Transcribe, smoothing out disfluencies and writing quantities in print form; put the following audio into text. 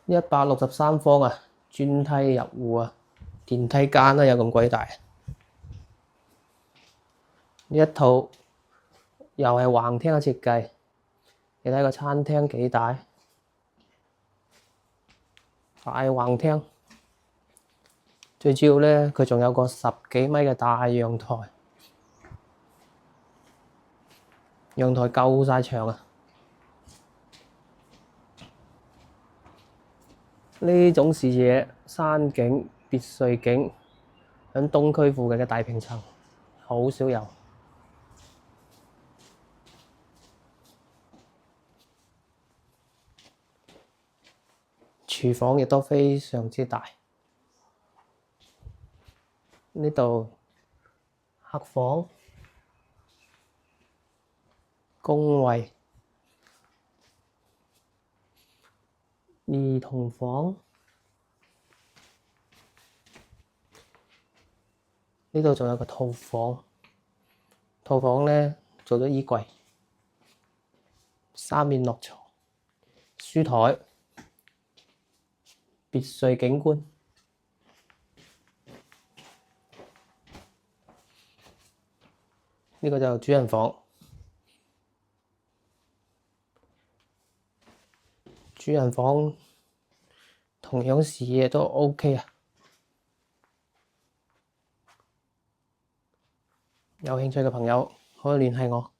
163方啊，專梯入戶啊，電梯間都有咁鬼大。呢一套又係橫廳嘅設計，你睇個餐廳幾大，大橫廳。最主要咧，佢仲有個10幾米嘅大陽台，陽台夠晒長啊！呢種視野，山景、別墅景，喺東區附近嘅大平層，好少有。廚房亦都非常之大。呢度客房、公衞、兒童房，呢度仲有個套房。套房咧做咗衣櫃、3面落床、書台、別墅景觀。呢個就主人房，主人房同樣視野都 OK 啊。有興趣嘅朋友可以聯繫我。